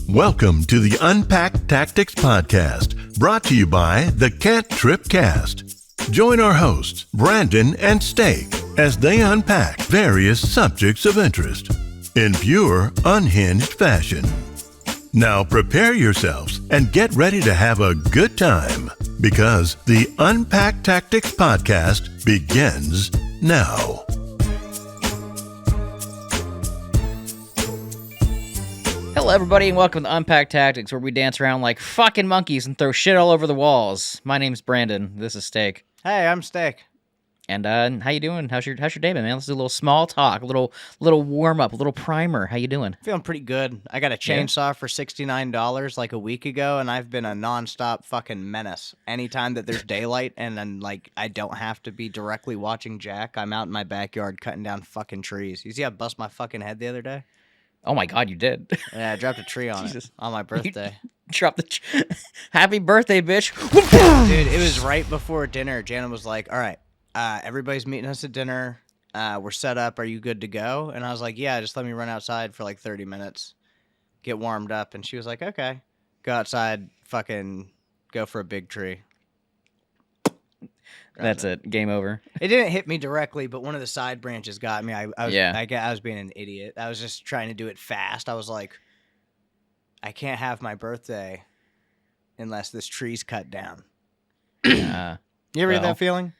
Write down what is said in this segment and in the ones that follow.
Welcome to the Unpacked Tactics Podcast, brought to you by the Cantrip Cast. Join our hosts, Brandon and Steak, as they unpack various subjects of interest in pure, unhinged fashion. Now prepare yourselves and get ready to have a good time, because the Unpacked Tactics Podcast begins now. Hello, everybody, and welcome to Unpacked Tactics, where we dance around like fucking monkeys and throw shit all over the walls. My name's Brandon. This is Steak. Hey, I'm Steak. And how you doing? How's your day been, man? Let's do a little small talk, a little warm up, a little primer. How you doing? Feeling pretty good. I got a chainsaw for $69 like a week ago, and I've been a nonstop fucking menace. Anytime that there's daylight and then like I don't have to be directly watching Jack, I'm out in my backyard cutting down fucking trees. You see, I bust my fucking head the other day. Oh my God, you did. Yeah, I dropped a tree on it on my birthday. Drop the happy birthday, bitch. Dude, it was right before dinner. Jana was like, all right, everybody's meeting us at dinner. We're set up. Are you good to go? And I was like, yeah, just let me run outside for like 30 minutes, get warmed up. And she was like, okay. Go outside, fucking go for a big tree. That's it. Game over. It didn't hit me directly, but one of the side branches got me. I was being an idiot. I was just trying to do it fast. I was like, I can't have my birthday unless this tree's cut down. You ever get that feeling?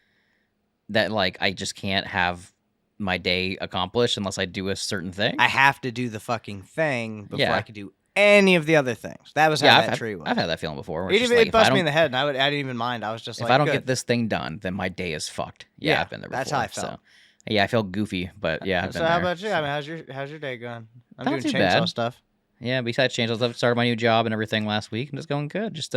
That, like, I just can't have my day accomplished unless I do a certain thing? I have to do the fucking thing before I can do any of the other things. That was how that tree was. I've had that feeling before. It buzzed me in the head, and I didn't even mind. I was just like, if I don't get this thing done, then my day is fucked. Yeah, I've been there before. That's how I felt. So. Yeah, I felt goofy, but yeah, I've been So how there. about you? I mean, how's your day going? I'm Not doing too chainsaw bad. stuff. Yeah, besides changes, I've started my new job and everything last week, and it's going good. Just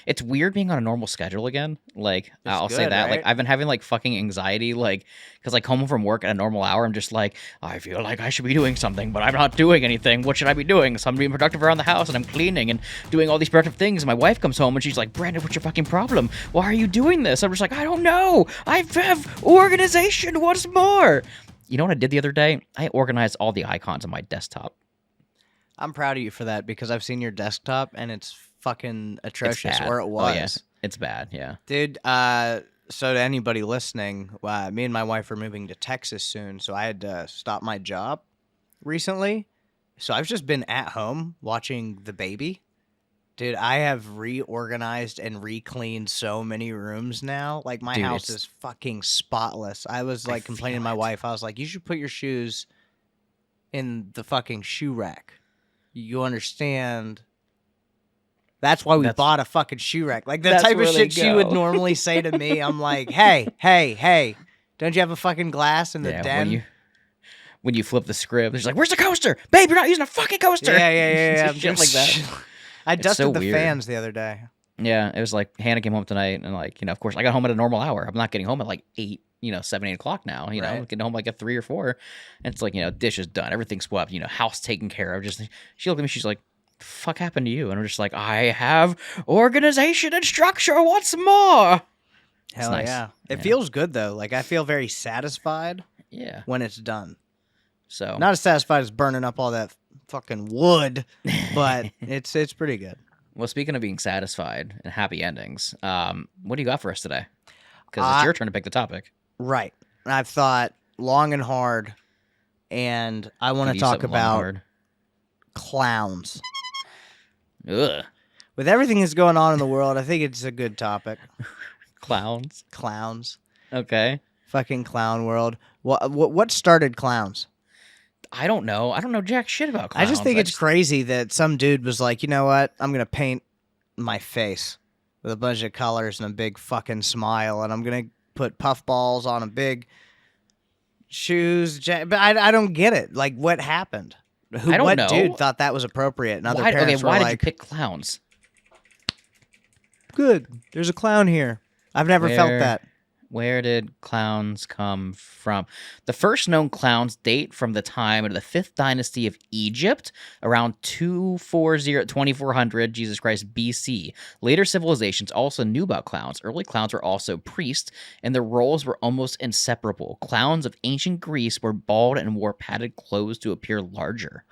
it's weird being on a normal schedule again. Like, I'll say that. Right? Like, I've been having like fucking anxiety, like, because like home from work at a normal hour, I'm just like, I feel like I should be doing something, but I'm not doing anything. What should I be doing? So I'm being productive around the house, and I'm cleaning and doing all these productive things. And my wife comes home and she's like, Brandon, what's your fucking problem? Why are you doing this? I'm just like, I don't know. I have organization. What's more? You know what I did the other day? I organized all the icons on my desktop. I'm proud of you for that because I've seen your desktop and it's fucking atrocious, or it was. Oh, yeah. It's bad, yeah. Dude, so to anybody listening, me and my wife are moving to Texas soon, so I had to stop my job recently. So I've just been at home watching the baby. Dude, I have reorganized and re-cleaned so many rooms now. Like, my house is fucking spotless. I was like complaining to my wife. I was like, you should put your shoes in the fucking shoe rack. You understand? That's why we bought a fucking shoe rack. Like, the type of shit she would normally say to me. I'm like, hey, don't you have a fucking glass in the den? When you flip the script, she's like, where's the coaster? Babe, you're not using a fucking coaster. Yeah. Shit like that. I dusted the fans the other day. Yeah, it was like, Hannah came home tonight, and like, of course, I got home at a normal hour. I'm not getting home at like 8, 7, 8 o'clock now, right. I'm getting home like at 3 or 4. And it's like, dishes done, everything's swept, house taken care of. Just, she looked at me, she's like, the fuck happened to you? And I'm just like, I have organization and structure. What's more? Hell nice. Yeah. It feels good though. Like, I feel very satisfied. Yeah. When it's done. So not as satisfied as burning up all that fucking wood, but it's pretty good. Well, speaking of being satisfied and happy endings, what do you got for us today? Because it's your turn to pick the topic. Right. I've thought long and hard, and I want to talk about clowns. Ugh. With everything that's going on in the world, I think it's a good topic. Clowns? Okay. Fucking clown world. What started clowns? I don't know. I don't know jack shit about clowns. I just think it's crazy that some dude was like, you know what? I'm going to paint my face with a bunch of colors and a big fucking smile, and I'm going to put puffballs on a big shoes. But I don't get it. Like, what happened? I don't know. Dude thought that was appropriate? And other parents were why like, did you pick clowns? Good. There's a clown here. I've never felt that. Where did clowns come from? The first known clowns date from the time of the 5th dynasty of Egypt, around 2400 Jesus Christ BC. Later civilizations also knew about clowns. Early clowns were also priests, and their roles were almost inseparable. Clowns of ancient Greece were bald and wore padded clothes to appear larger.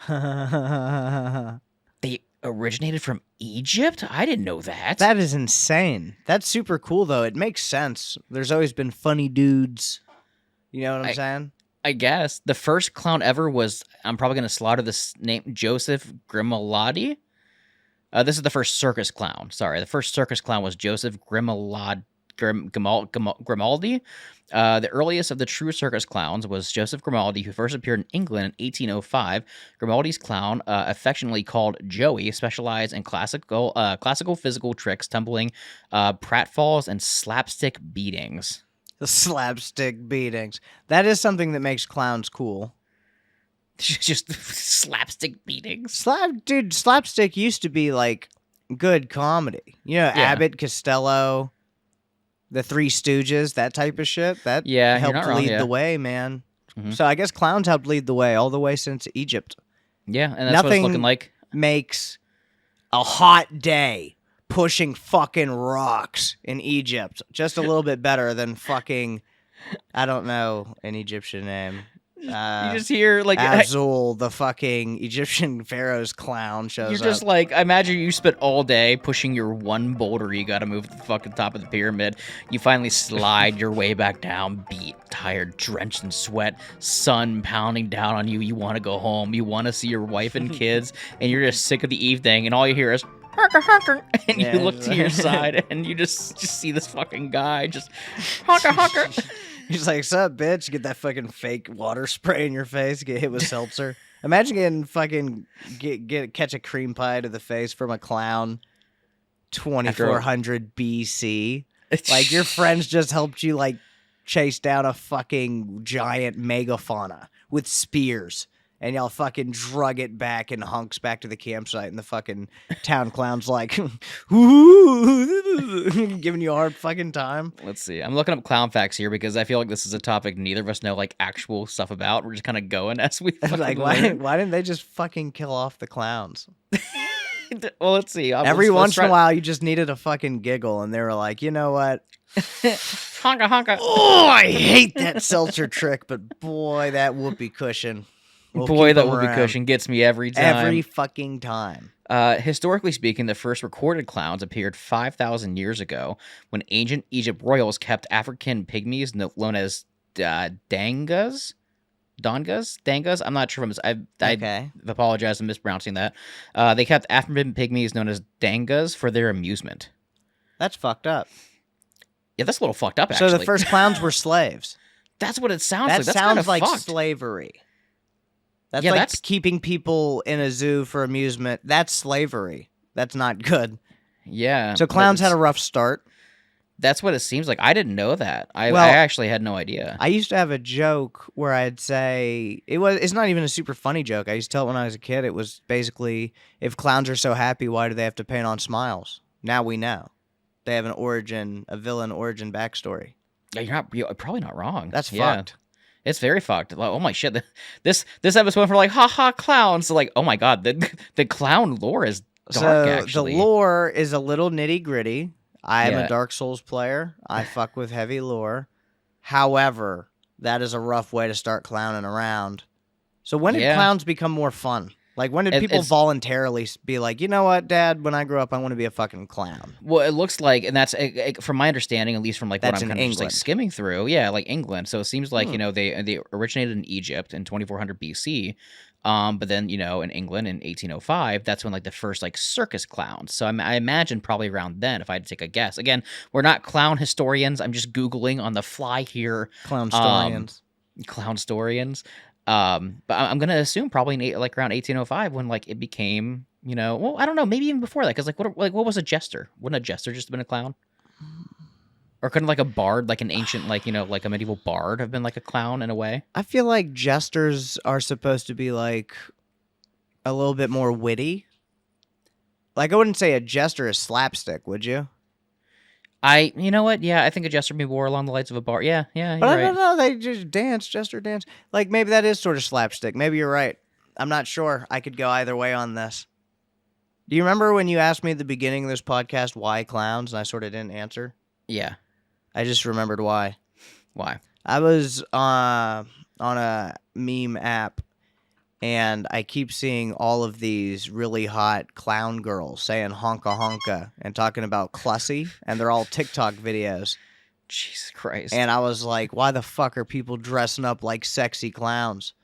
They originated from Egypt? I didn't know that. That is insane. That's super cool, though. It makes sense. There's always been funny dudes. You know what I'm saying? I guess. The first clown ever was, I'm probably going to slaughter this name, Joseph Grimaldi. This is the first circus clown. Sorry, the first circus clown was Joseph Grimaldi. The earliest of the true circus clowns was Joseph Grimaldi, who first appeared in England in 1805. Grimaldi's clown, affectionately called Joey, specialized in classical physical tricks, tumbling, pratfalls, and slapstick beatings. The slapstick beatings. That is something that makes clowns cool. Just slapstick beatings. Slapstick used to be like good comedy. You know, Abbott, Costello, the Three Stooges, that type of shit. That helped lead the way, man. Mm-hmm. So I guess clowns helped lead the way all the way since Egypt. Yeah, and that's what it's looking like. Makes a hot day pushing fucking rocks in Egypt just a little bit better than fucking, I don't know an Egyptian name. You just hear like Azul, the fucking Egyptian pharaoh's clown shows up. You're just like, I imagine you spent all day pushing your one boulder you got to move to the fucking top of the pyramid. You finally slide your way back down, beat, tired, drenched in sweat, sun pounding down on you. You want to go home. You want to see your wife and kids, and you're just sick of the evening, and all you hear is honker, honker, and you look to your side, and you just see this fucking guy just honker, honker. He's like, sup, bitch? Get that fucking fake water spray in your face. Get hit with seltzer. Imagine getting fucking catch a cream pie to the face from a clown 2400 BC. Like, your friends just helped you, like, chase down a fucking giant megafauna with spears. And y'all fucking drug it back in hunks back to the campsite, and the fucking town clown's like, ooh, giving you a hard fucking time. Let's see. I'm looking up clown facts here because I feel like this is a topic neither of us know like actual stuff about. We're just kind of going as we like. Why didn't they just fucking kill off the clowns? Well, let's see. Every once in a while, you just needed a fucking giggle, and they were like, you know what? Honka honka. Oh, I hate that seltzer trick, but boy, that whoopee cushion. Boy, that whoopee cushion gets me every time. Every fucking time. Historically speaking, the first recorded clowns appeared 5,000 years ago when ancient Egypt royals kept African pygmies known as dangas. Dangas? I'm not sure if I apologize for mispronouncing that. They kept African pygmies known as dangas for their amusement. That's fucked up. Yeah, that's a little fucked up, actually. So the first clowns were slaves. That's what it sounds like. That That's sounds like fucked. slavery. That's keeping people in a zoo for amusement. That's slavery. That's not good. Yeah. So clowns had a rough start. That's what it seems like. I didn't know that. I actually had no idea. I used to have a joke where I'd say it's not even a super funny joke. I used to tell it when I was a kid. It was basically, if clowns are so happy, why do they have to paint on smiles? Now we know. They have a villain origin backstory. Yeah, you're probably not wrong. That's fucked. It's very fucked. Like, oh my shit! This episode went from like haha clowns to like, oh my god, the clown lore is dark. Actually, the lore is a little nitty gritty. I am a Dark Souls player. I fuck with heavy lore. However, that is a rough way to start clowning around. So when did clowns become more fun? Like, when did people voluntarily be like, you know what, Dad, when I grow up, I want to be a fucking clown? Well, it looks like, and that's, from my understanding, at least from like what I'm kind of just like skimming through, like England. So it seems like, they originated in Egypt in 2400 BC, but then, in England in 1805, that's when like the first like circus clowns. So I imagine probably around then, if I had to take a guess. Again, we're not clown historians. I'm just Googling on the fly here. Clown storians. But I'm gonna assume probably like around 1805 when like it became, well, I don't know, maybe even before that, because what was a jester? Wouldn't a jester just have been a clown? Or couldn't like a bard, like an ancient, like a medieval bard, have been like a clown in a way? I feel like jesters are supposed to be like a little bit more witty. Like, I wouldn't say a jester is slapstick, would you? You know what? Yeah, I think a jester maybe wore along the lights of a bar. Yeah, you're but I right. don't know. They just jester dance. Like, maybe that is sort of slapstick. Maybe you're right. I'm not sure. I could go either way on this. Do you remember when you asked me at the beginning of this podcast why clowns, and I sort of didn't answer? Yeah. I just remembered why. Why? I was on a meme app, and I keep seeing all of these really hot clown girls saying honka honka and talking about Clussy, and they're all TikTok videos. Jesus Christ. And I was like, why the fuck are people dressing up like sexy clowns?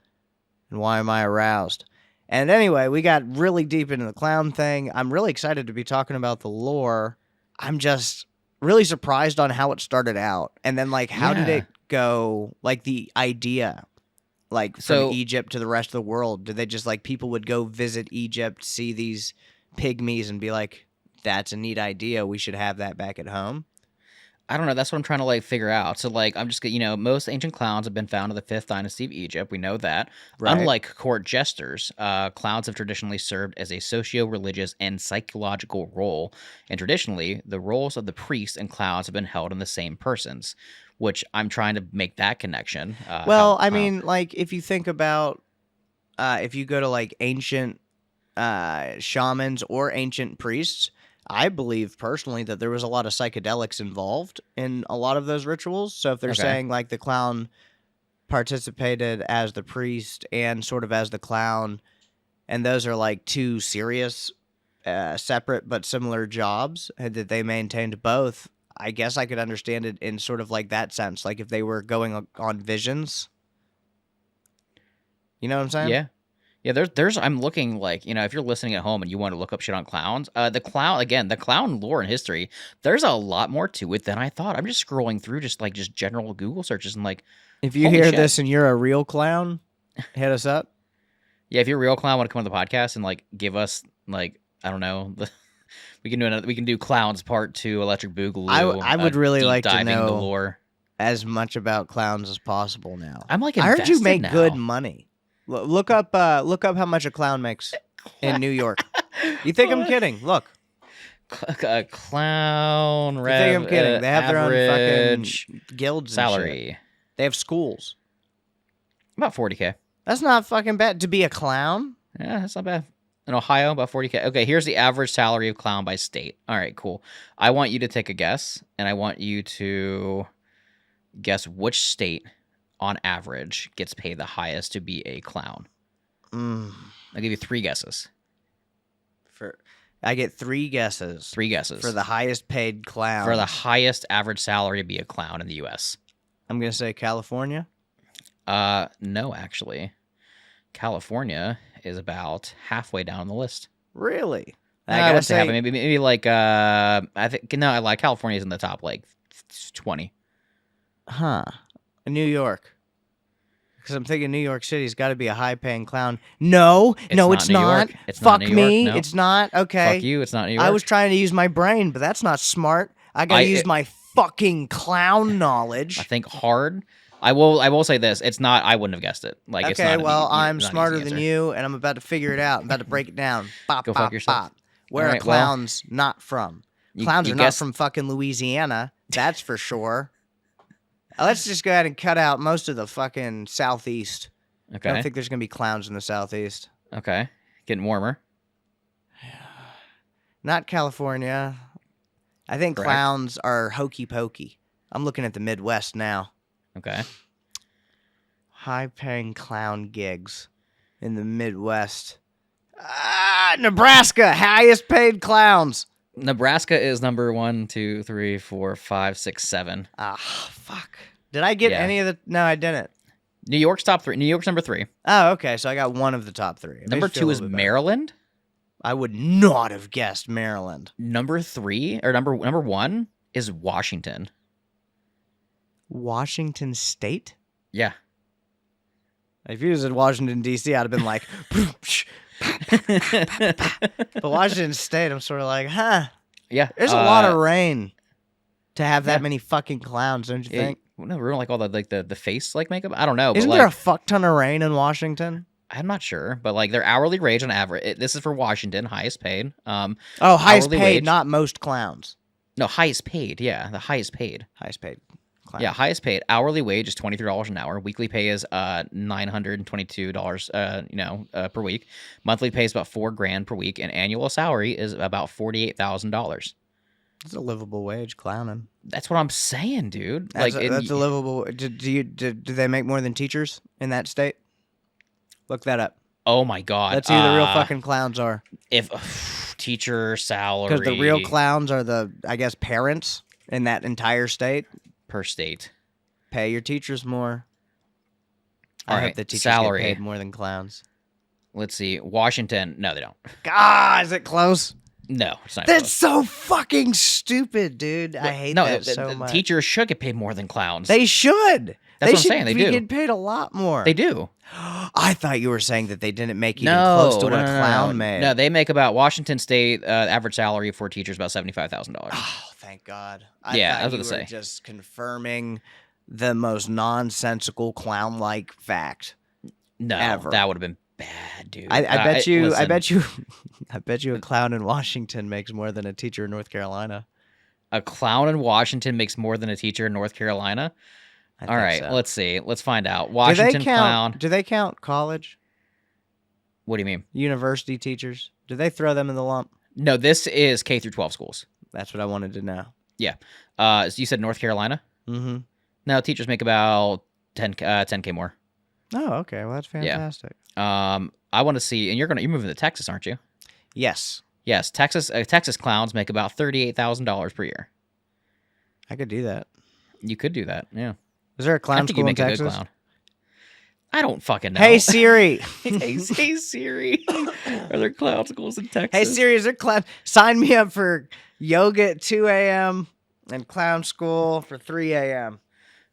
And why am I aroused? And anyway, we got really deep into the clown thing. I'm really excited to be talking about the lore. I'm just really surprised on how it started out. And then, like, how did it go, like, the idea, like, from Egypt to the rest of the world? Did they just, like, people would go visit Egypt, see these pygmies, and be like, that's a neat idea. We should have that back at home? I don't know. That's what I'm trying to like figure out. So like, I'm just, most ancient clowns have been found in the 5th dynasty of Egypt. We know that. Right. Unlike court jesters, clowns have traditionally served as a socio-religious and psychological role. And traditionally, the roles of the priests and clowns have been held in the same persons, which I'm trying to make that connection. I mean, like, if you think about, if you go to like ancient shamans or ancient priests, I believe personally that there was a lot of psychedelics involved in a lot of those rituals. So if they're saying like the clown participated as the priest and sort of as the clown, and those are like two serious, separate but similar jobs, and that they maintained both, I guess I could understand it in sort of like that sense. Like if they were going on visions. You know what I'm saying? Yeah. Yeah, there's. I'm looking like, if you're listening at home and you want to look up shit on clowns, the clown lore and history, there's a lot more to it than I thought. I'm just scrolling through just general Google searches and like, if you hear this and you're a real clown, hit us up. Yeah, if you're a real clown, want to come on the podcast and like give us like, I don't know, we can do clowns part 2, Electric Boogaloo. I would really like to know the lore as much about clowns as possible now. I'm like, I heard you make now. Good money. Look up how much a clown makes in New York. You think I'm kidding? Look. Clown rev. You think I'm kidding? They have their own fucking guilds salary. And shit. They have schools. About 40K. That's not fucking bad to be a clown. Yeah, that's not bad. In Ohio, about 40K. Okay, here's the average salary of clown by state. All right, cool. I want you to take a guess, and I want you to guess which state on average gets paid the highest to be a clown. I'll give you 3 guesses. I get 3 guesses. 3 guesses. For the highest paid clown. For the highest average salary to be a clown in the U.S. I'm going to say California. No, actually. California is about halfway down the list. Really? I would say halfway. Maybe like, I think, no, I like California's in the top, like, 20. Huh. New York. Because I'm thinking New York City's got to be a high-paying clown. No, it's not. Fuck me, it's not. Okay. Fuck you, it's not New York. I was trying to use my brain, but that's not smart. I got to use my fucking clown knowledge. I think hard. I will say this. It's not. I wouldn't have guessed it. Like, okay, it's not well, I'm smarter than you, and I'm about to figure it out. I'm about to break it down. Bop, Go bop, fuck yourself. Bop. Where are clowns not from? Clowns are not from fucking Louisiana. That's for sure. Let's just go ahead and cut out most of the fucking southeast. Okay. I don't think there's going to be clowns in the southeast. Okay. Getting warmer. Not California. I think clowns are hokey pokey. I'm looking at the Midwest now. Okay. High-paying clown gigs in the Midwest. Nebraska, highest paid clowns. Nebraska is number 1, 2, 3, 4, 5, 6, 7. Fuck. Did I get any of the... No, I didn't. New York's top 3. New York's number 3. Oh, okay. So I got one of the top 3. Number 2 is Maryland. I would not have guessed Maryland. Number 3, or number 1 is Washington. Washington State? Yeah. If you said Washington, D.C., I'd have been like... But Washington State, I'm sort of like, huh. Yeah. There's a lot of rain to have that many fucking clowns, don't you think? No, we're like all the face like makeup. I don't know. Isn't there a fuck ton of rain in Washington? I'm not sure, but like their hourly wage on average. This is for Washington, highest paid. Highest paid, wage, not most clowns. No, highest paid. Yeah, the highest paid. Highest paid. Clown. Yeah, highest paid. Hourly wage is $23 an hour. Weekly pay is $922 per week. Monthly pay is about $4,000 per week, and annual salary is about $48,000. That's a livable wage, clowning. That's what I'm saying, dude. That's a livable. Do they make more than teachers in that state? Look that up. Oh my god. That's who the real fucking clowns are. If teacher salary. Because the real clowns are the, I guess, parents in that entire state. Per state. Pay your teachers more. All I right, hope the teachers salary. get paid more than clowns. Let's see. Washington. No, they don't. God, is it close? No, it's not. That's close. so fucking stupid, dude. I hate that so much. Teachers should get paid more than clowns. They should. That's what I'm saying. They do. Get paid a lot more. They do. I thought you were saying that they didn't make even close to what a clown made. No, they make about Washington State average salary for teachers about $75,000. Oh, thank God. I was you gonna were say. just confirming the most nonsensical clown-like fact. No, ever. that would have been bad, dude. I bet you. listen. I bet you. I bet you a clown in Washington makes more than a teacher in North Carolina. A clown in Washington makes more than a teacher in North Carolina. All right, so. let's see. Let's find out. Washington clown. Do they count college? What do you mean? University teachers? Do they throw them in the lump? No, this is K through 12 schools. That's what I wanted to know. Yeah. So you said North Carolina? Mm-hmm. No, teachers make about 10K more. Oh, okay. Well, that's fantastic. I want to see, and you're moving to Texas, aren't you? Yes. Yes, Texas clowns make about $38,000 per year. I could do that. You could do that, yeah. Is there a clown I think you school in make a Texas? good clown. I don't fucking know. Hey Siri. hey Siri. Are there clown schools in Texas? Hey Siri, is there clown? Sign me up for yoga at 2 a.m. and clown school for 3 a.m.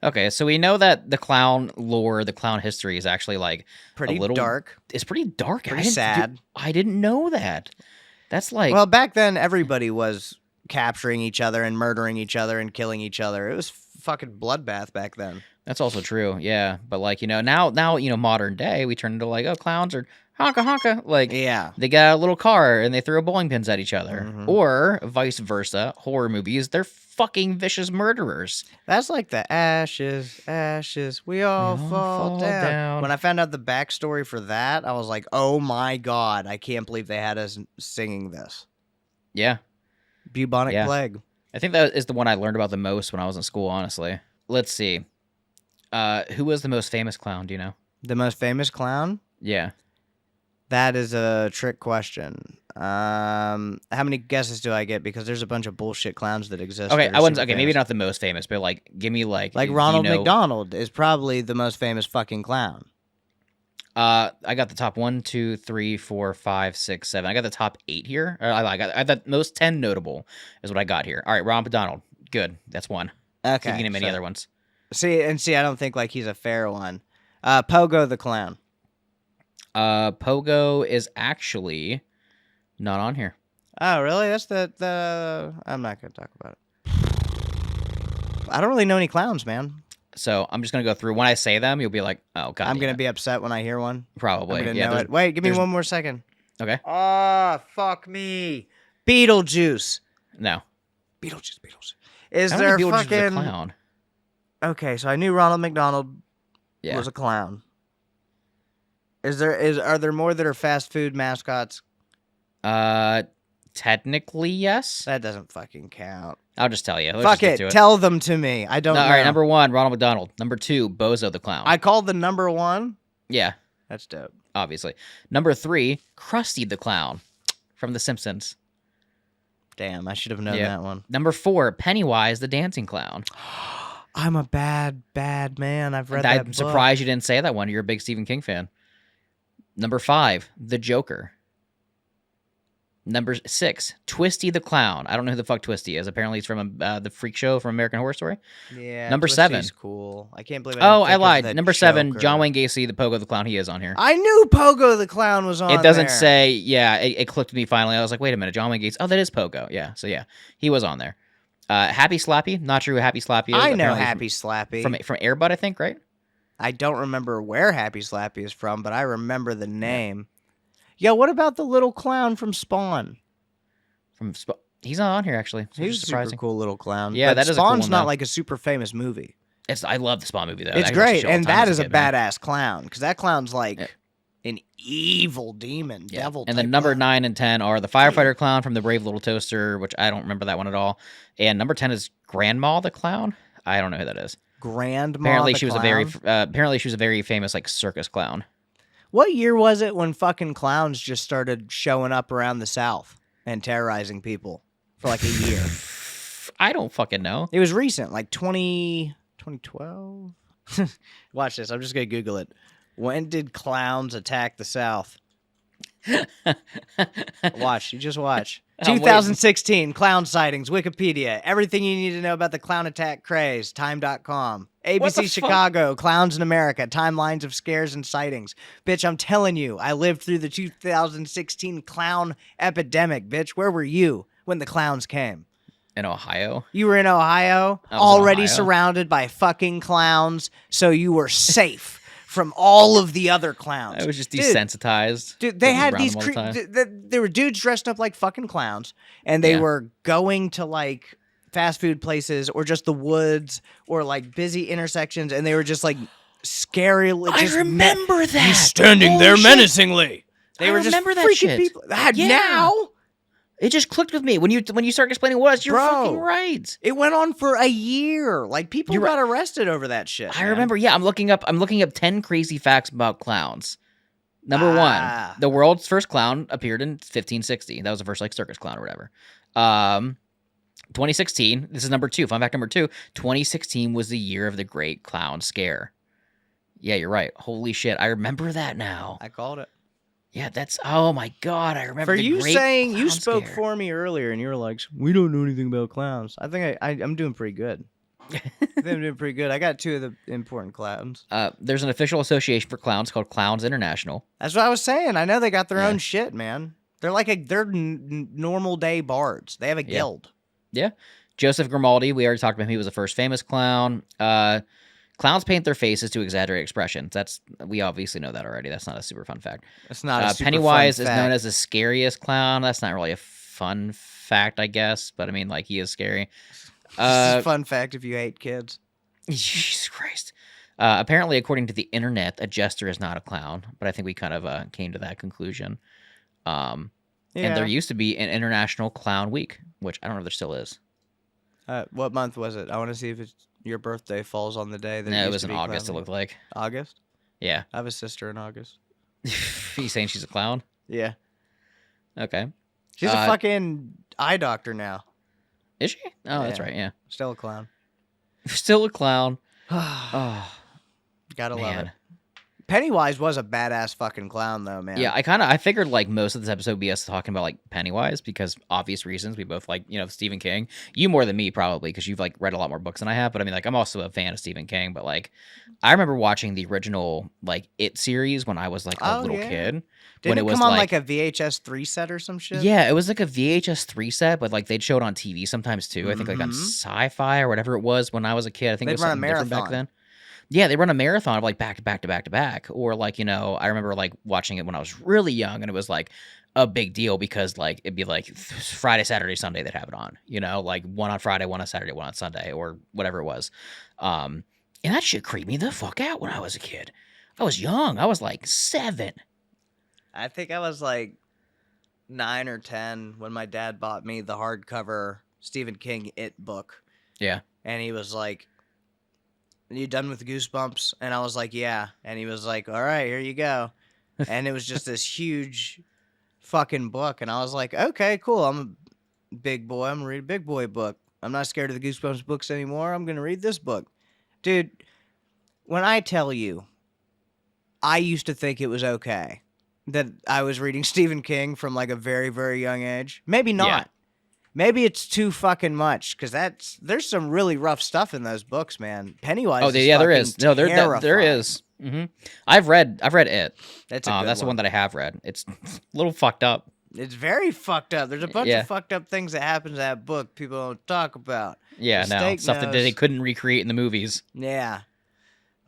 Okay, so we know that the clown lore, the clown history is actually like Pretty a little dark. It's pretty dark. Pretty sad. I didn't know that. That's like Well, back then everybody was capturing each other and murdering each other and killing each other. It was fucking bloodbath back then. That's also true, yeah. But like, now modern day, we turn into like, oh, clowns are honka. Like, Yeah. they got a little car and they throw bowling pins at each other. Mhm. Or vice versa, horror movies, they're fucking vicious murderers. That's like the ashes, we all fall down. When I found out the backstory for that, I was like, oh my God, I can't believe they had us singing this. Yeah. Bubonic Yeah. plague. I think that is the one I learned about the most when I was in school, honestly. Let's see. Who was the most famous clown, do you know? The most famous clown? Yeah. That is a trick question. How many guesses do I get? Because there's a bunch of bullshit clowns that exist. Okay, that are I wouldn't. super Okay, maybe famous. not the most famous, but like, give me like Ronald you know, McDonald is probably the most famous fucking clown. I got the top 1, 2, 3, 4, 5, 6, 7. I got the top 8 here. I got the most 10 notable is what I got here. All right, Ronald McDonald. Good. That's one. Okay. You can name any other ones. See, I don't think like he's a fair one. Pogo the clown. Pogo is actually not on here. Oh, really? That's the. I'm not gonna talk about it. I don't really know any clowns, man. So I'm just gonna go through. When I say them, you'll be like, "Oh God." I'm gonna be upset when I hear one. probably. I'm gonna Yeah. know there's- it. Wait, give me there's- one more second. Okay. Ah, fuck me. Beetlejuice. No. Beetlejuice. Is I don't there think Beetlejuice is a fucking? clown? Okay, so I knew Ronald McDonald Yeah. was a clown. Are there more that are fast food mascots? Technically yes. That doesn't fucking count. I'll just tell you. Let's Fuck just get it. to Tell them to me. I don't No, know. all right. Number 1, Ronald McDonald. Number 2, Bozo the Clown. I called the number one. Yeah, That's dope. obviously. Number 3, Krusty the Clown from The Simpsons. Damn, I should have known Yeah. that one. Number 4, Pennywise the Dancing Clown. I'm a bad man. I've read that I'm book. surprised you didn't say that one. You're a big Stephen King fan. Number 5, The Joker. Number 6, Twisty the Clown. I don't know who the fuck Twisty is. Apparently, he's from the Freak Show from American Horror Story. Yeah. Number Twisty's 7. cool. I can't believe. Oh, didn't I think of lied. the Number 7, Joker. John Wayne Gacy, the Pogo the Clown. He is on here. I knew Pogo the Clown was on. It doesn't there. say. Yeah, it clicked with me finally. I was like, wait a minute, John Wayne Gacy. Oh, that is Pogo. Yeah. So yeah, he was on there. Happy Slappy. Not sure who Happy Slappy is. I know Apparently Happy Slappy. from Air Bud, I think, right? I don't remember where Happy Slappy is from, but I remember the name. Yo, what about the little clown from Spawn? He's not on here actually. So He's a surprising. super cool little clown. Yeah, but that is a cool Spawn's one, not though. like a super famous movie. I love the Spawn movie though. It's I can watch great, shit all the and time that as is a kid, man. badass clown because that clown's like Yeah. an evil demon, Yeah. devil. And then type number clown. 9 and 10 are the firefighter clown from the Brave Little Toaster, which I don't remember that one at all. And number 10 is Grandma the Clown. I don't know who that is. Grandma. Apparently the she was clown? apparently she was a very famous like circus clown. What year was it when fucking clowns just started showing up around the South and terrorizing people for like a year? I don't fucking know. It was recent, like 2012. Watch this. I'm just going to Google it. When did clowns attack the South? Watch. You just watch. 2016, clown sightings, Wikipedia. Everything you need to know about the clown attack craze, time.com. ABC Chicago, Clowns in America, timelines of scares and sightings. Bitch, I'm telling you, I lived through the 2016 clown epidemic, bitch. Where were you when the clowns came? In Ohio? You were in Ohio, already surrounded by fucking clowns, so you were safe from all of the other clowns. I was just desensitized. Dude, they had these... There were dudes dressed up like fucking clowns, and they were going to, like, fast food places or just the woods or, like, busy intersections, and they were just, like, scary... I remember that! He's standing there menacingly. They were just freaking shit. people. Now... It just clicked with me when you started explaining what it was. You're fucking right. It went on for a year. Like people got arrested over that shit. I remember. Yeah, I'm looking up 10 crazy facts about clowns. Number one, the world's first clown appeared in 1560. That was the first like circus clown or whatever. 2016. This is number 2. Fun fact number 2. 2016 was the year of the Great Clown Scare. Yeah, you're right. Holy shit, I remember that now. I called it. Yeah, that's... Oh, my God. I remember For you saying... You spoke for me earlier, and you were like, we don't know anything about clowns. I think I'm doing pretty good. I think I'm doing pretty good. I got 2 of the important clowns. There's an official association for clowns called Clowns International. That's what I was saying. I know they got their own shit, man. They're like they're normal day bards. They have a guild. Yeah. Joseph Grimaldi, we already talked about him. He was the first famous clown. Clowns paint their faces to exaggerate expressions. We obviously know that already. That's not a super fun fact. That's not a super Pennywise fun fact. is known as the scariest clown. That's not really a fun fact, I guess. But I mean, like, he is scary. This is a fun fact if you hate kids. Jesus Christ. Apparently, according to the internet, a jester is not a clown. But I think we kind of came to that conclusion. And there used to be an International Clown Week, which I don't know if there still is. What month was it? I want to see if your birthday falls on the day that it was in August, it looked like. August? Yeah. I have a sister in August. You saying she's a clown? Yeah. Okay. She's a fucking eye doctor now. Is she? Oh, that's right, yeah. Still a clown. Still a clown. Oh. Gotta love it. Pennywise was a badass fucking clown, though, man. Yeah, I figured, like, most of this episode would be us talking about, like, Pennywise, because obvious reasons. We both like, Stephen King. You more than me, probably, because you've, like, read a lot more books than I have. But, I mean, like, I'm also a fan of Stephen King. But, like, I remember watching the original, like, It series when I was, like, a little kid. Didn't it come on, like, a VHS 3 set or some shit? Yeah, it was, like, a VHS 3 set, but, like, they'd show it on TV sometimes, too. I think, like, on Sci-Fi or whatever it was when I was a kid. I think it was something different back then. Yeah, they run a marathon of like back to back to back to back. Or like, I remember like watching it when I was really young and it was like a big deal because like it'd be like Friday, Saturday, Sunday they'd have it on, like one on Friday, one on Saturday, one on Sunday or whatever it was. And that shit creeped me the fuck out when I was a kid. I was young. I was like 7. I think I was like 9 or 10 when my dad bought me the hardcover Stephen King It book. Yeah. And he was like, "You done with Goosebumps?" And I was like, "Yeah." And he was like, "All right, here you go." And it was just this huge fucking book. And I was like, "Okay, cool. I'm a big boy. I'm going to read a big boy book. I'm not scared of the Goosebumps books anymore. I'm going to read this book." Dude, when I tell you, I used to think it was okay that I was reading Stephen King from like a very, very young age. Maybe not. Yeah. Maybe it's too fucking much because there's some really rough stuff in those books, man. Pennywise. Oh, yeah, there is. No, there is. Mm-hmm. I've read it. That's the one that I have read. It's a little fucked up. It's very fucked up. There's a bunch of fucked up things that happen in that book people don't talk about. Yeah, stuff that they couldn't recreate in the movies. Yeah.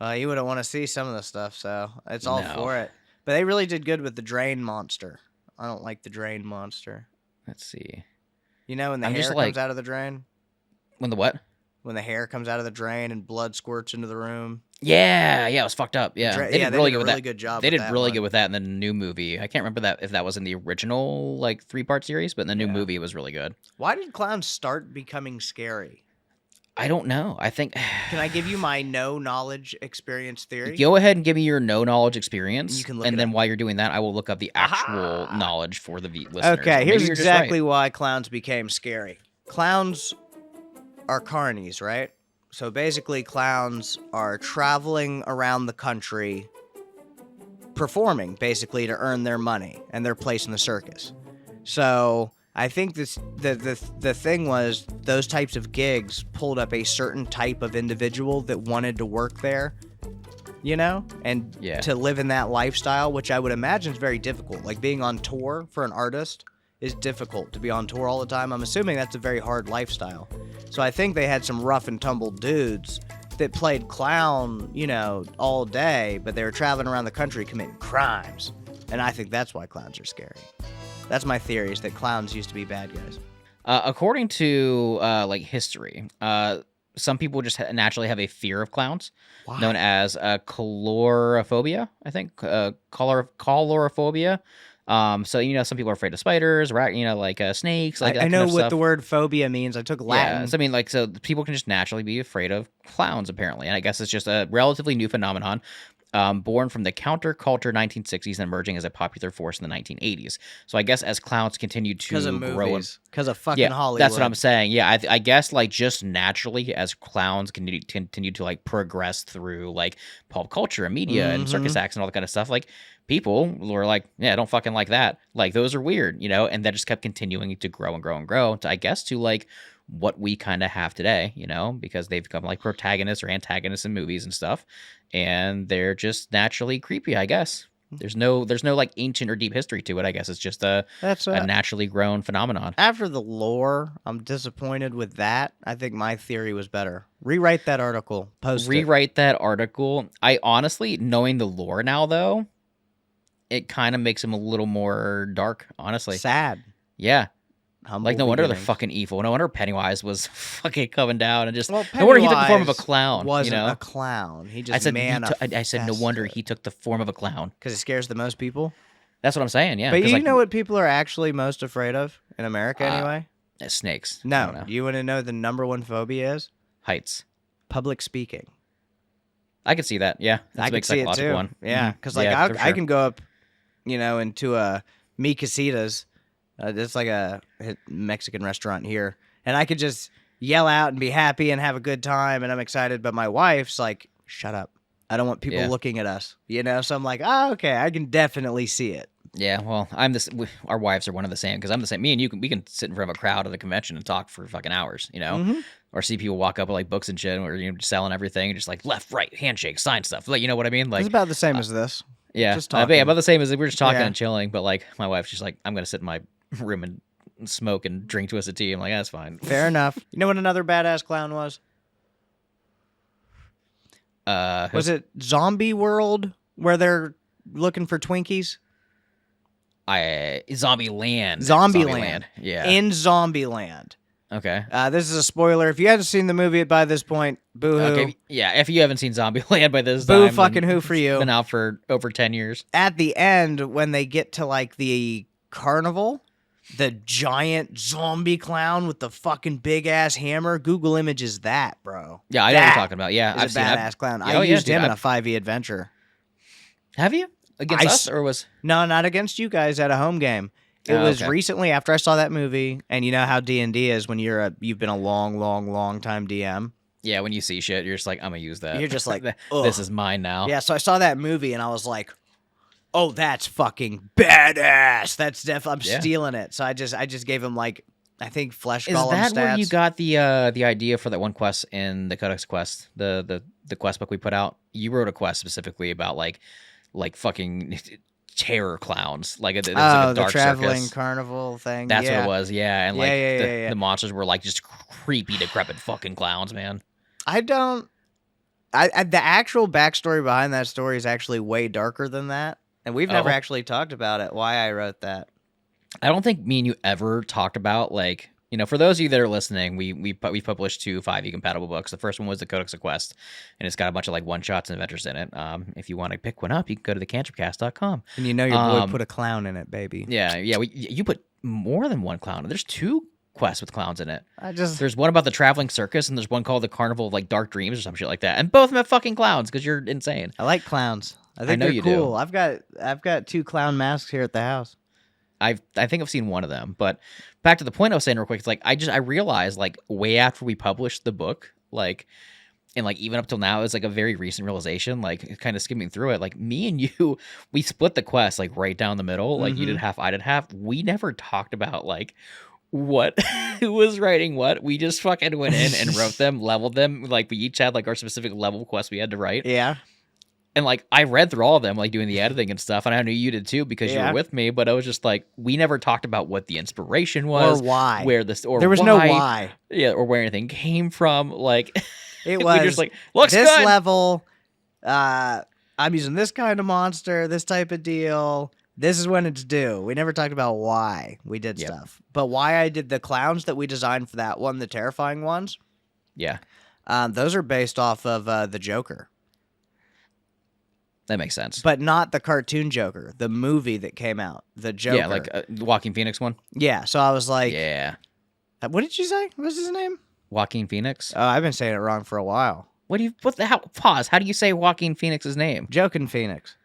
You wouldn't want to see some of the stuff, so it's all for it. But they really did good with the drain monster. I don't like the drain monster. Let's see. When the hair comes out of the drain? When the what? When the hair comes out of the drain and blood squirts into the room. Yeah, it was fucked up. Yeah, they did really good job. They did really good with that in the new movie. I can't remember if that was in the original like 3-part series, but in the new movie it was really good. Why did clowns start becoming scary? I don't know. I think. Can I give you my no knowledge experience theory? Go ahead and give me your no knowledge experience. You can look and it then up. while you're doing that, I will look up the actual knowledge for the listeners. Okay, Or maybe here's you're just exactly right. why clowns became scary. Clowns are carnies, right? So basically, clowns are traveling around the country performing, basically, to earn their money and their place in the circus. So I think the thing was those types of gigs pulled up a certain type of individual that wanted to work there, you know, and to live in that lifestyle, which I would imagine is very difficult. Like being on tour for an artist is difficult to be on tour all the time. I'm assuming that's a very hard lifestyle. So I think they had some rough and tumble dudes that played clown, you know, all day, but they were traveling around the country committing crimes. And I think that's why clowns are scary. That's my theory, is that clowns used to be bad guys. According to like history, some people just naturally have a fear of clowns, known as colorophobia. I think colorophobia. So you know, some people are afraid of spiders, like snakes. Like that I know kind of what stuff. the word phobia means. I took Latin. Yeah, so I mean, like, so people can just naturally be afraid of clowns, apparently, and I guess it's just a relatively new phenomenon. Born from the counterculture 1960s and emerging as a popular force in the 1980s. So I guess as clowns continue to grow, because of fucking Hollywood. That's what I'm saying. Yeah, I guess like just naturally as clowns continue to like progress through like pulp culture and media and circus acts and all that kind of stuff, like people were like, yeah, I don't fucking like that. Like those are weird, you know, and that just kept continuing to grow and grow and grow to, I guess, to like what we kind of have today, you know, because they've become like protagonists or antagonists in movies and stuff, and they're just naturally creepy, I guess. There's no like ancient or deep history to it. I guess it's just a naturally grown phenomenon. After the lore, I'm disappointed with that. I think my theory was better. Rewrite that article. Rewrite that article. I honestly, knowing the lore now, though, it kind of makes him a little more dark, honestly. Sad. Yeah. Humble like, no wonder they're beginnings. fucking evil. No wonder Pennywise was fucking coming down and just... Well, no wonder he took the form of a Pennywise clown. Wasn't you know? a clown. He just I said no wonder he took the form of a clown. Because it scares the most people? That's what I'm saying, yeah. But you like, know what people are actually most afraid of in America anyway? Snakes. No. You want to know the number one phobia is? Heights. Public speaking. I could see that, yeah. That's a big psychological one. Yeah, because like I can go up, you know, into a Mi Casitas. It's like a Mexican restaurant here. And I could just yell out and be happy and have a good time and I'm excited. But my wife's like, shut up. I don't want people looking at us. You know? So I'm like, okay, I can definitely see it. Yeah, well, our wives are one of the same, because I'm the same. Me and you, we can sit in front of a crowd at a convention and talk for fucking hours, you know? Or see people walk up with like books and shit, or you know, selling everything, and just like left, right, handshake, sign stuff. Like, you know what I mean? Like It's about the same as this. Yeah, Just talking. about the same as we're just talking and chilling. But like, my wife's just like, I'm gonna sit in my room and smoke and drink Twisted Tea. I'm like, that's fine. Fair enough. You know what another badass clown was? Was it Zombie World, where they're looking for Twinkies? Zombieland. Zombieland. Yeah. In Zombieland. Okay. This is a spoiler. If you haven't seen the movie by this point, boo-hoo. Okay. Yeah, if you haven't seen Zombieland by this Boo time, fucking who for you. It's been out for over 10 years. At the end, when they get to like the carnival, the giant zombie clown with the fucking big ass hammer, Google images that, bro. Yeah, I know what you're talking about. Yeah, I've seen a badass clown. Yeah, I used dude, him in a 5e adventure. Have you? Against us, or was... No, not against you guys at a home game. It was recently after I saw that movie, and you know how D&D is when you've been a long time DM. Yeah, when you see shit, you're just like, I'm gonna use that. You're just like, this is mine now. Yeah, so I saw that movie, and I was like, oh, that's fucking badass. That's I'm stealing it. So I just gave him like, I think flesh golem stats. Is that where you got the idea for that one quest in the Codex Quest, the quest book we put out? You wrote a quest specifically about like fucking terror clowns. Like it was like a dark the traveling circus. Carnival thing. That's what it was. Yeah, and like yeah. the monsters were like just creepy, decrepit fucking clowns, man. The actual backstory behind that story is actually way darker than that. And we've never actually talked about it, why I wrote that. I don't think me and you ever talked about, like, you know, for those of you that are listening, we published 2 5e compatible books. The first one was the Codex of Quest, and it's got a bunch of like one-shots and adventures in it. If you want to pick one up, you can go to thecantripcast.com. And you know your boy put a clown in it, baby. Yeah. You put more than one clown. There's 2 quests with clowns in it. There's There's one about the traveling circus, and there's one called the Carnival of like Dark Dreams or some shit like that. And both of them have fucking clowns because you're insane. I like clowns. I think know they're you do. cool. I've got 2 clown masks here at the house. I think I've seen one of them. But back to the point I was saying real quick, it's like I realized like way after we published the book, like, and like even up till now, it's like a very recent realization, like kind of skimming through it. Like me and you, we split the quest like right down the middle. Like you did half, I did half. We never talked about like what who was writing what. We just fucking went in and wrote them, leveled them. Like we each had like our specific level quest we had to write. Yeah. And like I read through all of them, like doing the editing and stuff, and I knew you did too because you Yeah. were with me. But I was just like, we never talked about what the inspiration was, Or why. where this, or There was why, no why. yeah, or where anything came from. Like It we was just like looks this good. level. I'm using this kind of monster, this type of deal. This is when it's due. We never talked about why we did Yep. stuff, but why I did the clowns that we designed for that one, the terrifying ones. Yeah, Those are based off of the Joker, that makes sense. but not the cartoon Joker, the movie that came out, the Joker. Yeah, like the Joaquin Phoenix one. Yeah, so I was like, Yeah, what did you say? What's his name? Joaquin Phoenix. Oh, I've been saying it wrong for a while. What the hell? Pause. How do you say Joaquin Phoenix's name? Joking Phoenix.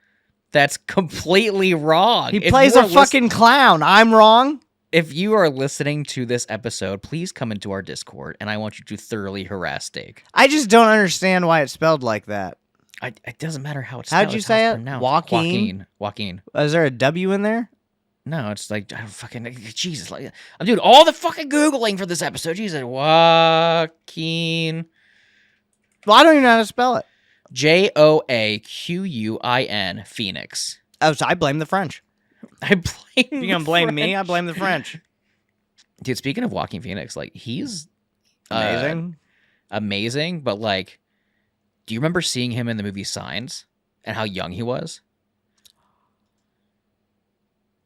That's completely wrong. He If plays you a are fucking clown. I'm wrong. If you are listening to this episode, please come into our Discord, and I want you to thoroughly harass Steak. I just don't understand why it's spelled like that. It doesn't matter how it's How'd spelled. you it's how say it's it? pronounced. Joaquin? Joaquin. Is there a W in there? No, it's like I don't fucking Jesus. Like I'm doing all the fucking googling for this episode. Jesus, Joaquin. Well, I don't even know how to spell it. Joaquin Phoenix. Oh, so I blame the French. I blame. You're gonna blame me? I blame the French. Dude, speaking of Joaquin Phoenix, like he's Amazing. amazing. But like, do you remember seeing him in the movie Signs and how young he was?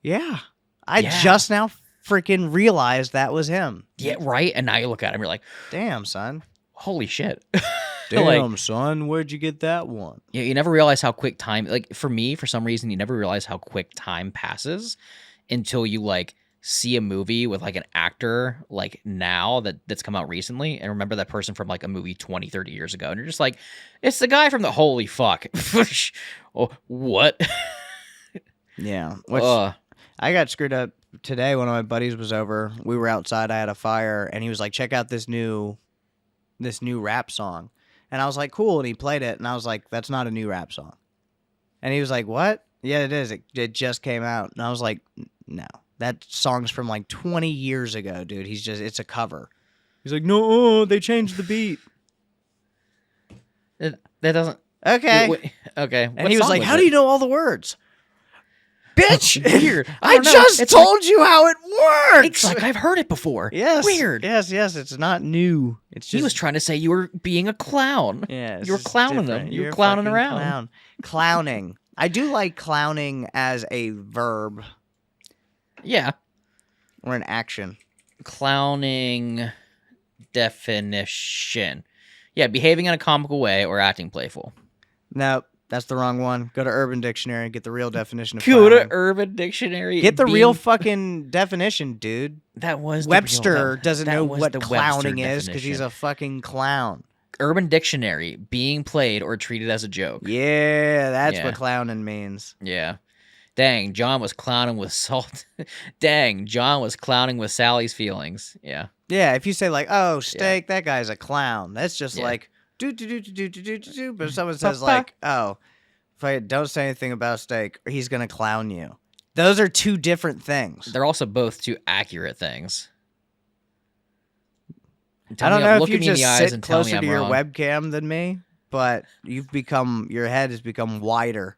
Yeah. I Yeah. just now freaking realized that was him. Yeah, right. And now you look at him, you're like, Damn, son. holy shit. Damn, Like, son. Where'd you get that one? you never realize how quick time, like for me, for some reason, you never realize how quick time passes until you like see a movie with like an actor like now that's come out recently and remember that person from like a movie 20, 30 years ago. And you're just like, it's the guy from the holy fuck. Oh, what? Yeah. Which Ugh. I got screwed up today. One of my buddies was over. We were outside. I had a fire, and he was like, check out this new rap song. And I was like, cool. And he played it, and I was like, that's not a new rap song. And he was like, what? Yeah, it is. It just came out. And I was like, no. That song's from like 20 years ago, dude. It's a cover. He's like, no, they changed the beat. That doesn't. Okay. Okay. And he was like, how do you know all the words? Bitch! Weird. I don't know. just It's told you how it works! It's like I've heard it before. Yes. Weird. Yes, it's not new. It's just... He was trying to say you were being a clown. Yeah, it's You were just clowning different. them. You were You're a clowning fucking around. Clown. Clowning. I do like clowning as a verb Yeah. or an action. Clowning definition. Yeah, behaving in a comical way or acting playful. Nope, that's the wrong one. Go to Urban Dictionary and get the real definition of Go to clowning. Urban Dictionary. Get the being- real fucking definition, dude. That was the Webster real, doesn't that know was what the clowning Webster is because he's definition. a fucking clown. Urban Dictionary, being played or treated as a joke. Yeah, that's Yeah. what clowning means. Yeah. Dang, John was clowning with salt. Dang, John was clowning with Sally's feelings. Yeah. Yeah, if you say like, "Oh, Steak, that guy's a clown," that's just Yeah. like do do do do do do do do. But if someone says like, "Oh, if I don't say anything about Steak, he's gonna clown you," those are two different things. They're also both two accurate things. I don't know if you just sit and tell me closer I'm to your wrong. webcam than me, but your head has become wider.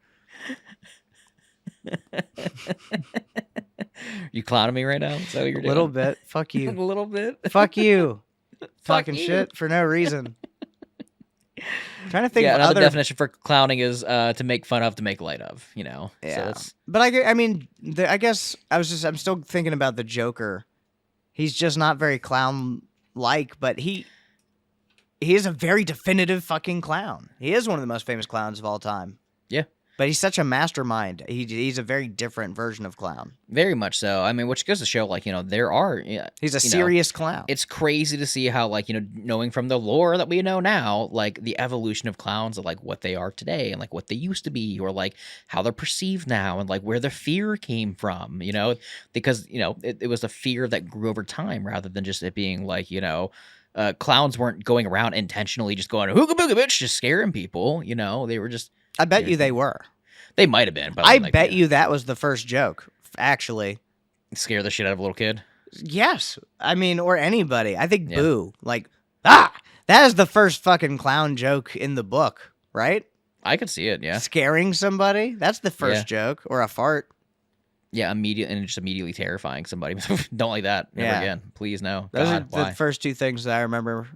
You clowning me right now? Is that what you're A doing? little bit. Fuck A you. little bit. Fuck you. Talking you. shit for no reason. Trying to think Yeah, of another other definition for clowning is to make fun of, to make light of. You know. So Yeah, it's, but I mean, I guess I'm still thinking about the Joker. He's just not very clown-like, but he is a very definitive fucking clown. He is one of the most famous clowns of all time. yeah. But he's such a mastermind. He's a very different version of clown. Very much so. I mean, which goes to show, like, there are... He's a serious clown. It's crazy to see how, like, knowing from the lore that we know now, like, the evolution of clowns of, like, what they are today and, like, what they used to be, or, like, how they're perceived now and, like, where the fear came from, Because, it was a fear that grew over time rather than just it being, like, clowns weren't going around intentionally just going, hooga booga bitch, just scaring people, They were just... I bet you they were. They might have been, but I bet you that was the first joke, actually. Scare the shit out of a little kid? Yes. I mean, or anybody. I think boo. Like, that is the first fucking clown joke in the book, right? I could see it, yeah. Scaring somebody? That's the first joke. Or a fart. Yeah, immediately terrifying somebody. Don't like that. Never again. Please, no. Those God, are the first two things that I remember.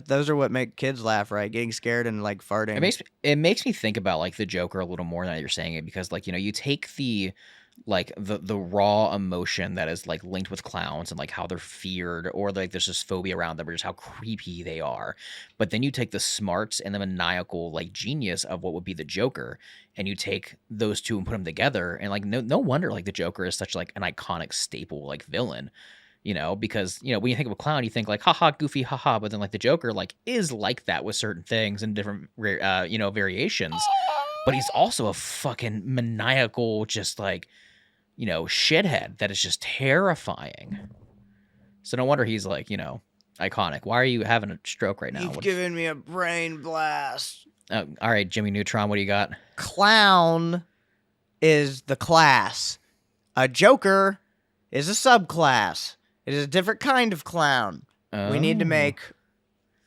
Those are what make kids laugh, right? Getting scared and like farting. It makes me think about like the Joker a little more now that you're saying it, because like you take the raw emotion that is like linked with clowns and like how they're feared, or like there's this phobia around them, or just how creepy they are. But then you take the smarts and the maniacal like genius of what would be the Joker, and you take those two and put them together, and like no wonder like the Joker is such like an iconic staple like villain. Because, when you think of a clown, you think like, haha, goofy, haha. But then like the Joker like is like that with certain things and different, variations. But he's also a fucking maniacal, just like, shithead that is just terrifying. So no wonder he's like, iconic. Why are you having a stroke right now? You've given me a brain blast. All right, Jimmy Neutron, what do you got? Clown is the class. A Joker is a subclass. It is a different kind of clown. Oh. We need to make...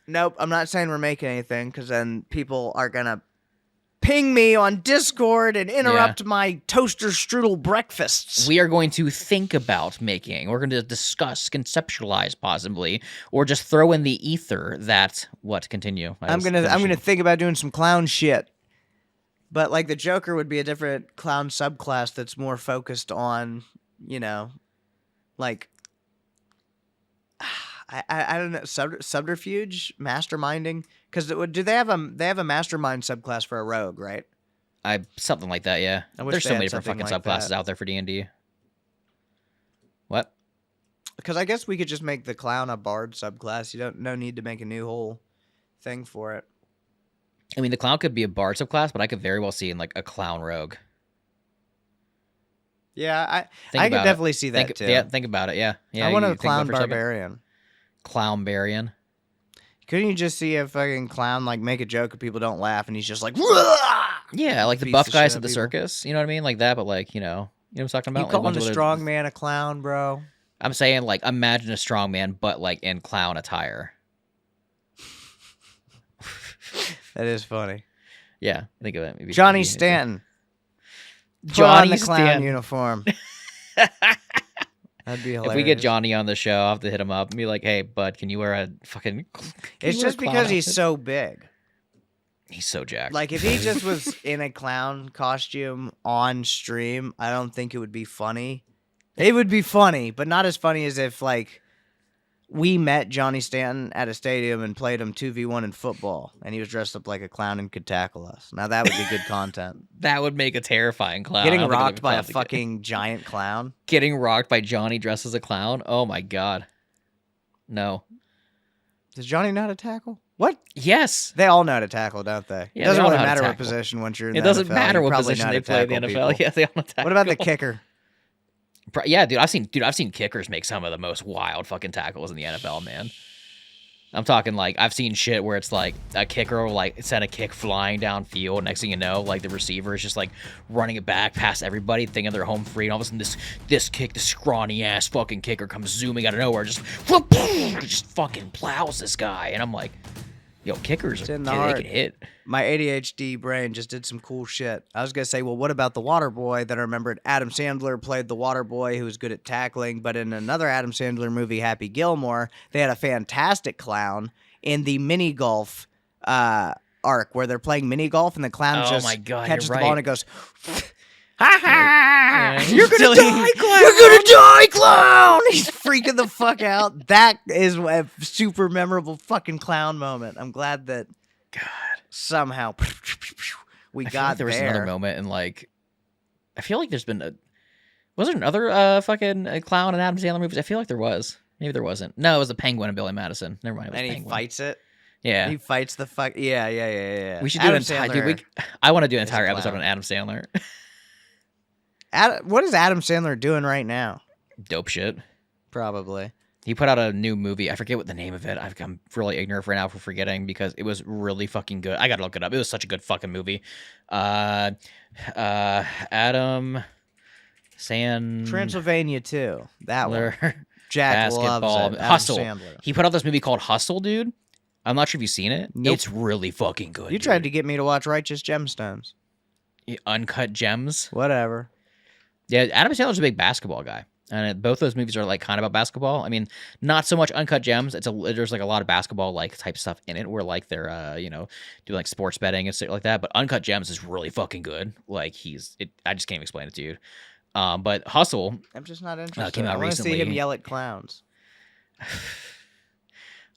Nope, I'm not saying we're making anything, because then people are going to ping me on Discord and interrupt my toaster strudel breakfasts. We are going to think about making. We're going to discuss, conceptualize possibly, or just throw in the ether that... What? Continue. I'm gonna think about doing some clown shit. But like the Joker would be a different clown subclass that's more focused on, like... I don't know, subterfuge, masterminding, because do they have a mastermind subclass for a rogue, right? Something like that, yeah. There's so many different fucking subclasses out there for D&D. What? Because I guess we could just make the clown a bard subclass. No need to make a new whole thing for it. I mean, the clown could be a bard subclass, but I could very well see in like a clown rogue. Yeah, I could definitely see that too. Yeah, think about it. Yeah. I want a clown barbarian. Clownbarian. Couldn't you just see a fucking clown like make a joke and people don't laugh and he's just like, Wah! Yeah, like the buff guys at the circus, you know what I mean, like that, but like what I'm talking about. You calling a strong man a clown, bro? I'm saying like imagine a strong man, but like in clown attire. That is funny. Yeah, think of it. Maybe Johnny Stanton. Johnny Put on the clown uniform. That'd be hilarious. If we get Johnny on the show, I'll have to hit him up and be like, "Hey, bud, can you wear a fucking?" It's just because he's so big. He's so jacked. Like if he just was in a clown costume on stream, I don't think it would be funny. It would be funny, but not as funny as if like we met Johnny Stanton at a stadium and played him 2v1 in football, and he was dressed up like a clown and could tackle us. Now that would be good content. That would make a terrifying clown. Getting rocked by a fucking giant clown. Getting rocked by Johnny dressed as a clown? Oh my god. No. Does Johnny know how to tackle? What? Yes. They all know how to tackle, don't they? Yeah, it doesn't really matter what position once you're in the NFL. It doesn't matter what position they play in the NFL. People. Yeah, they all know tackle. What about the kicker? Yeah, dude, I've seen kickers make some of the most wild fucking tackles in the NFL, man. I'm talking like I've seen shit where it's like a kicker will like send a kick flying downfield. Next thing you know, like the receiver is just like running it back past everybody, thinking they're home free. And all of a sudden, this scrawny ass fucking kicker comes zooming out of nowhere, just fucking plows this guy. And I'm like, yo, kickers, they can hit. My ADHD brain just did some cool shit. I was going to say, well, what about the water boy? Then I remembered Adam Sandler played the water boy who was good at tackling. But in another Adam Sandler movie, Happy Gilmore, they had a fantastic clown in the mini golf arc where they're playing mini golf and the clown catches the ball and it goes, ha ha! You're gonna die, clown! You're gonna die, clown! He's freaking the fuck out. That is a super memorable fucking clown moment. I'm glad that somehow we I feel got like there was there. another moment, and like, I feel like there's been was there another fucking clown in Adam Sandler movies? I feel like there was. Maybe there wasn't. No, it was the Penguin and Billy Madison. Never mind. It was And he Penguin. fights it. Yeah. He fights the fuck. Yeah. We should Adam do an entire. Sandler Dude, I want to do an is a entire episode clown. on Adam Sandler. What is Adam Sandler doing right now? Dope shit. Probably. He put out a new movie. I forget what the name of it. I'm really ignorant right now for forgetting because it was really fucking good. I gotta look it up. It was such a good fucking movie. Adam Transylvania too. That one. Sandler Jack basketball loves it. Adam Hustle. Sandler. He put out this movie called Hustle, dude. I'm not sure if you've seen it. Nope. It's really fucking good. You tried to get me to watch Righteous Gemstones. Uncut Gems. Whatever. Yeah, Adam Sandler's a big basketball guy, and both those movies are like kind of about basketball. I mean, not so much Uncut Gems. There's like a lot of basketball like type stuff in it, where like they're do like sports betting and stuff like that. But Uncut Gems is really fucking good. Like I just can't even explain it to you. But Hustle, I'm just not interested. came out I want to see recently. him yell at clowns.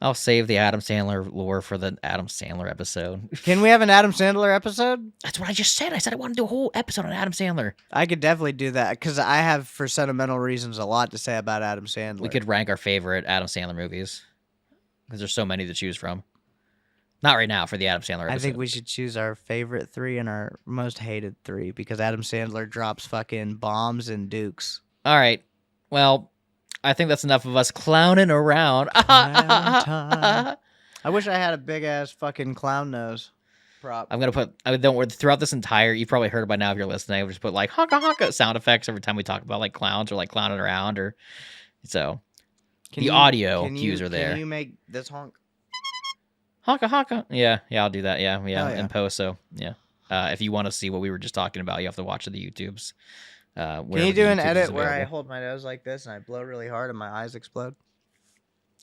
I'll save the Adam Sandler lore for the Adam Sandler episode. Can we have an Adam Sandler episode? That's what I just said. I said I want to do a whole episode on Adam Sandler. I could definitely do that because I have, for sentimental reasons, a lot to say about Adam Sandler. We could rank our favorite Adam Sandler movies because there's so many to choose from. Not right now for the Adam Sandler episode. I think we should choose our favorite 3 and our most hated 3 because Adam Sandler drops fucking bombs and dukes. All right. Well, I think that's enough of us clowning around. Valentine. I wish I had a big ass fucking clown nose prop. I'm gonna put. Don't worry. Throughout this entire, you've probably heard it by now if you're listening. I'll just put like honka honka sound effects every time we talk about like clowns or like clowning around or so. Audio cues are there. Can you make this honk? Honka honka. Yeah, I'll do that. Yeah. Yeah. In post. So yeah. If you want to see what we were just talking about, you have to watch the YouTubes. Can you do an edit where I available. hold my nose like this and I blow really hard and my eyes explode?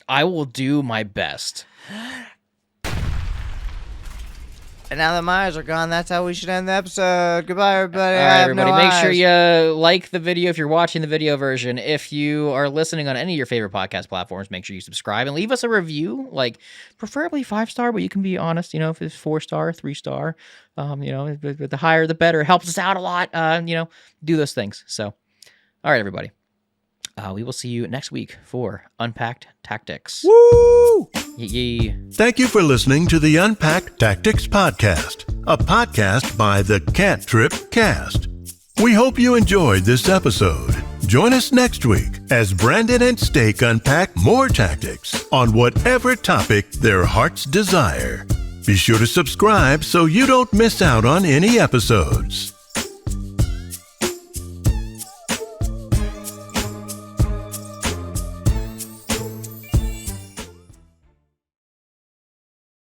I will do my best. And now that my eyes are gone, that's how we should end the episode. Goodbye, everybody. All I right, have everybody, no make eyes. sure you like the video if you're watching the video version. If you are listening on any of your favorite podcast platforms, make sure you subscribe and leave us a review, like preferably 5-star, but you can be honest, if it's 4-star, 3-star, but the higher the better. It helps us out a lot, do those things. So, all right, everybody. We will see you next week for Unpacked Tactics. Woo! Yee. Thank you for listening to the Unpacked Tactics Podcast, a podcast by the Cantrip Cast. We hope you enjoyed this episode. Join us next week as Brandon and Steak unpack more tactics on whatever topic their hearts desire. Be sure to subscribe so you don't miss out on any episodes.